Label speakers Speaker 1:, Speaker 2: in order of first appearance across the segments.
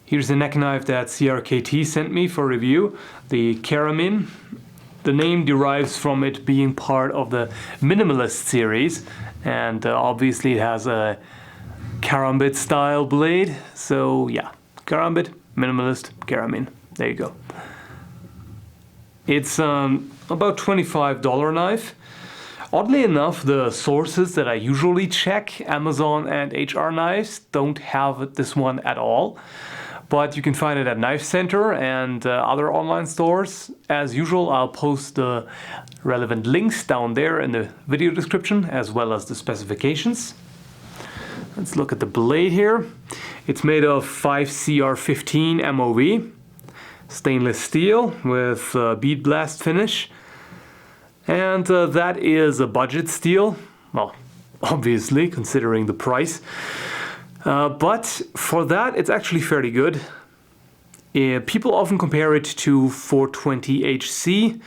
Speaker 1: Here's the neck knife that CRKT sent me for review, the Keramin. The name derives from it being part of the Minimalist series, and obviously it has a karambit style blade. So yeah, karambit, Minimalist, Keramin. There you go. It's about $25 knife. Oddly enough, the sources that I usually check, Amazon and HR Knives, don't have this one at all. But you can find it at Knife Center and other online stores. As usual, I'll post the relevant links down there in the video description, as well as the specifications. Let's look at the blade here. It's made of 5CR15 MOV, stainless steel with bead blast finish. And that is a budget steel. Well, obviously, considering the price. But for that, it's actually fairly good. People often compare it to 420HC,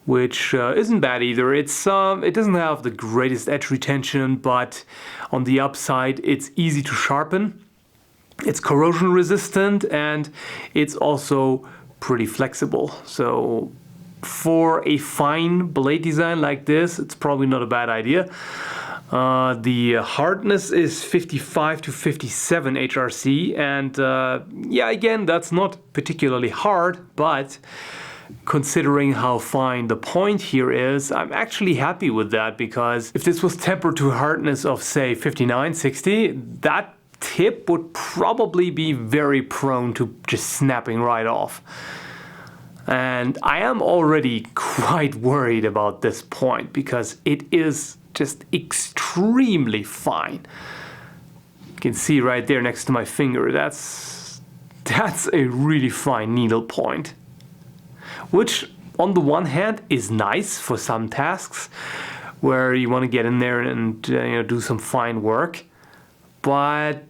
Speaker 1: which isn't bad either. It doesn't have the greatest edge retention, but on the upside, it's easy to sharpen. It's corrosion resistant, and it's also pretty flexible. So for a fine blade design like this, it's probably not a bad idea. The hardness is 55 to 57 HRC, and yeah, again, that's not particularly hard, but considering how fine the point here is, I'm actually happy with that, because if this was tempered to a hardness of, say, 59, 60, that tip would probably be very prone to just snapping right off. And I am already quite worried about this point, because it is just extremely fine. You can see right there next to my finger, that's a really fine needle point. Which on the one hand is nice for some tasks where you want to get in there and do some fine work, but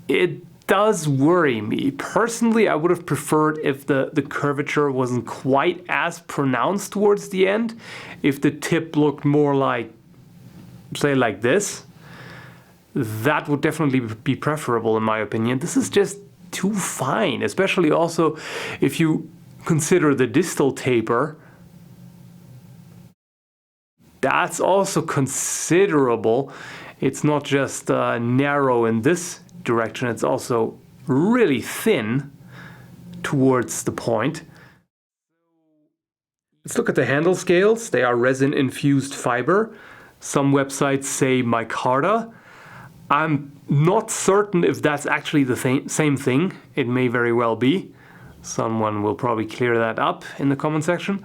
Speaker 1: it does worry me. Personally, I would have preferred if the curvature wasn't quite as pronounced towards the end, if the tip looked more like, say, like this. That would definitely be preferable in my opinion. This is just too fine, especially also if you consider the distal taper. That's also considerable. It's not just narrow in this direction, it's also really thin towards the point. Let's look at the handle scales. They are resin infused fiber. Some websites say micarta. I'm not certain if that's actually the same thing. It may very well be. Someone will probably clear that up in the comment section.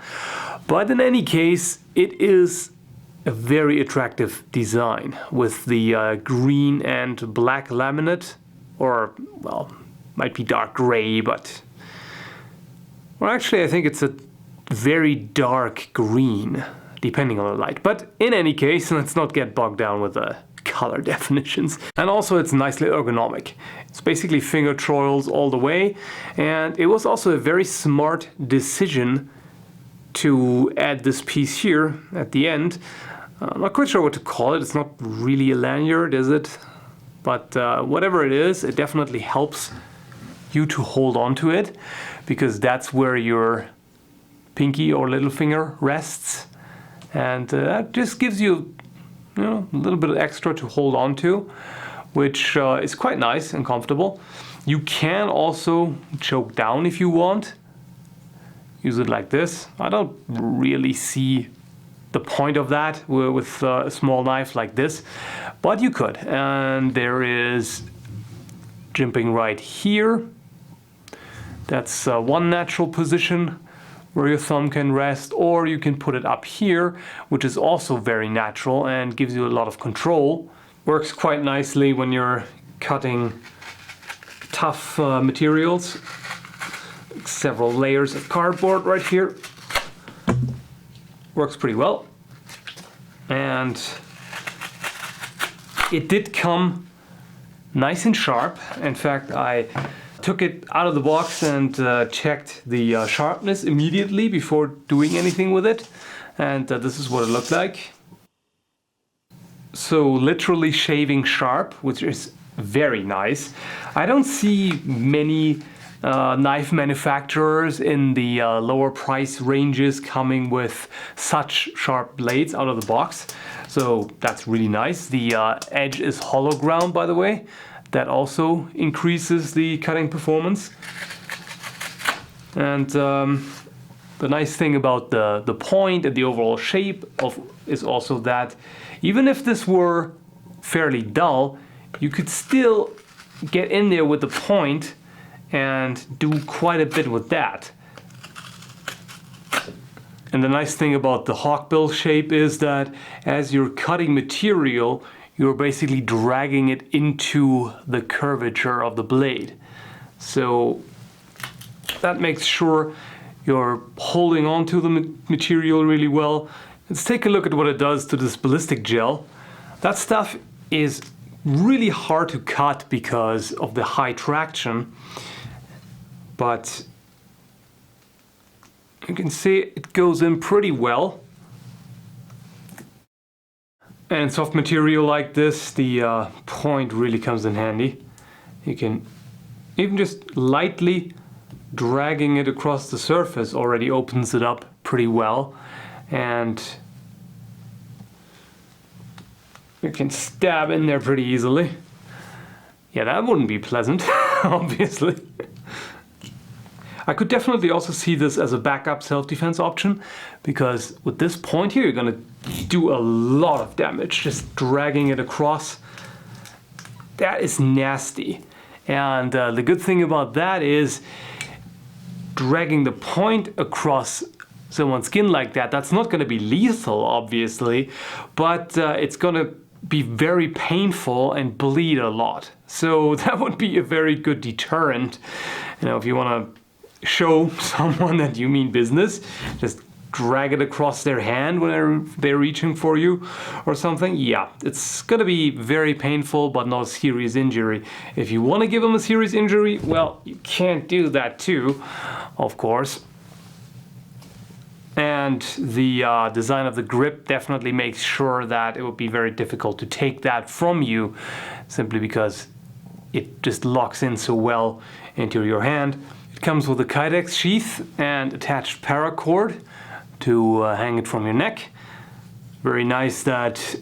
Speaker 1: But in any case, it is a very attractive design with the green and black laminate, or, well, might be dark gray, but, well, actually I think it's a very dark green, depending on the light. But in any case, let's not get bogged down with the color definitions. And also it's nicely ergonomic. It's basically finger trowels all the way, and it was also a very smart decision to add this piece here at the end. I'm not quite sure what to call it. It's not really a lanyard, is it? But whatever it is, it definitely helps you to hold on to it, because that's where your pinky or little finger rests. And that just gives you, a little bit extra to hold on to, which is quite nice and comfortable. You can also choke down if you want. Use it like this. I don't really see the point of that with a small knife like this, but you could. And there is jimping right here. That's one natural position where your thumb can rest, or you can put it up here, which is also very natural and gives you a lot of control. Works quite nicely when you're cutting tough materials. Several layers of cardboard right here. Works pretty well. And it did come nice and sharp. In fact, I took it out of the box and checked the sharpness immediately before doing anything with it. And this is what it looked like. So literally shaving sharp, which is very nice. I don't see many knife manufacturers in the lower price ranges coming with such sharp blades out of the box. So that's really nice. The edge is hollow ground, by the way. That also increases the cutting performance. And the nice thing about the point and the overall shape is also that even if this were fairly dull, you could still get in there with the point and do quite a bit with that. And the nice thing about the Hawkbill shape is that as you're cutting material, you're basically dragging it into the curvature of the blade. So that makes sure you're holding on to the material really well. Let's take a look at what it does to this ballistic gel. That stuff is really hard to cut because of the high traction, but you can see it goes in pretty well. And soft material like this, the point really comes in handy. You can even just lightly dragging it across the surface already opens it up pretty well, and you can stab in there pretty easily. Yeah, that wouldn't be pleasant, obviously. I could definitely also see this as a backup self-defense option, because with this point here, you're gonna do a lot of damage just dragging it across. That is nasty. And the good thing about that is dragging the point across someone's skin like that, that's not gonna be lethal, obviously, but it's gonna be very painful and bleed a lot. So that would be a very good deterrent. You know, if you wanna show someone that you mean business, just drag it across their hand when they're reaching for you or something. Yeah, it's gonna be very painful, but not a serious injury. If you want to give them a serious injury, well, you can't do that too, of course. And the design of the grip definitely makes sure that it would be very difficult to take that from you, simply because it just locks in so well into your hand. It comes with a Kydex sheath and attached paracord to hang it from your neck. Very nice that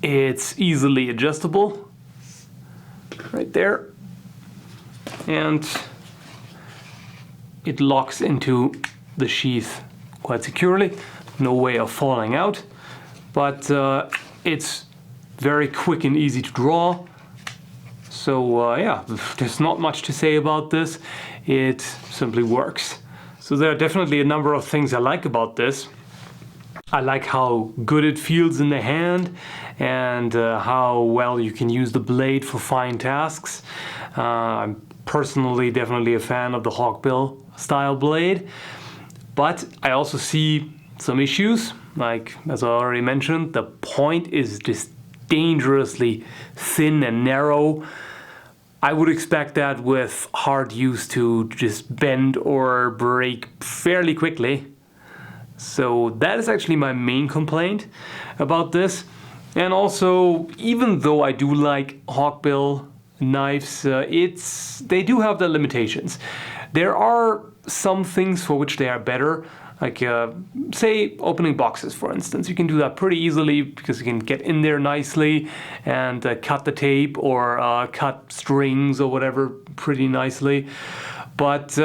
Speaker 1: it's easily adjustable right there, and it locks into the sheath quite securely. No way of falling out, but it's very quick and easy to draw. So yeah, there's not much to say about this. It simply works. So there are definitely a number of things I like about this. I like how good it feels in the hand, and how well you can use the blade for fine tasks. I'm personally definitely a fan of the Hawkbill style blade, but I also see some issues. Like, as I already mentioned, the point is just dangerously thin and narrow. I would expect that with hard use to just bend or break fairly quickly. So that is actually my main complaint about this. And also, even though I do like Hawkbill knives, they do have their limitations. There are some things for which they are better. Like, say, opening boxes, for instance. You can do that pretty easily because you can get in there nicely and cut the tape or cut strings or whatever pretty nicely. But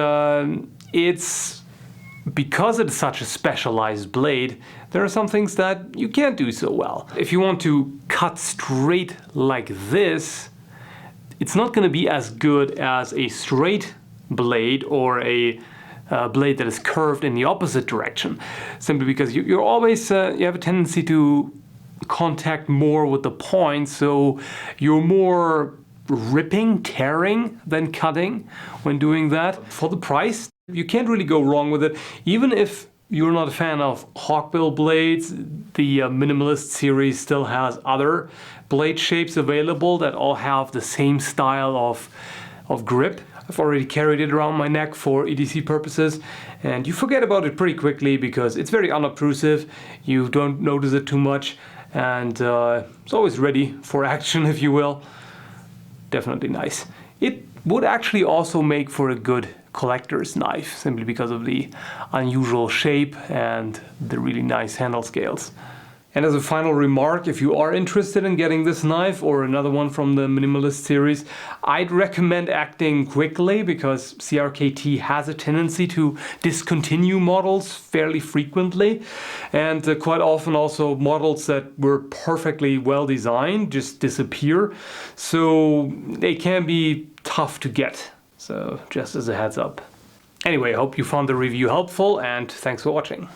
Speaker 1: because it's such a specialized blade, there are some things that you can't do so well. If you want to cut straight like this, it's not going to be as good as a straight blade or a blade that is curved in the opposite direction, simply because you're always you have a tendency to contact more with the point, so you're more ripping, tearing than cutting when doing that. For the price, you can't really go wrong with it. Even if you're not a fan of Hawkbill blades, the Minimalist series still has other blade shapes available that all have the same style of grip. I've already carried it around my neck for EDC purposes, and you forget about it pretty quickly because it's very unobtrusive. You don't notice it too much, and it's always ready for action, if you will. Definitely nice. It would actually also make for a good collector's knife, simply because of the unusual shape and the really nice handle scales. And as a final remark, if you are interested in getting this knife or another one from the Minimalist series, I'd recommend acting quickly, because CRKT has a tendency to discontinue models fairly frequently, and quite often also models that were perfectly well designed just disappear, so they can be tough to get. So just as a heads up. Anyway, I hope you found the review helpful, and thanks for watching.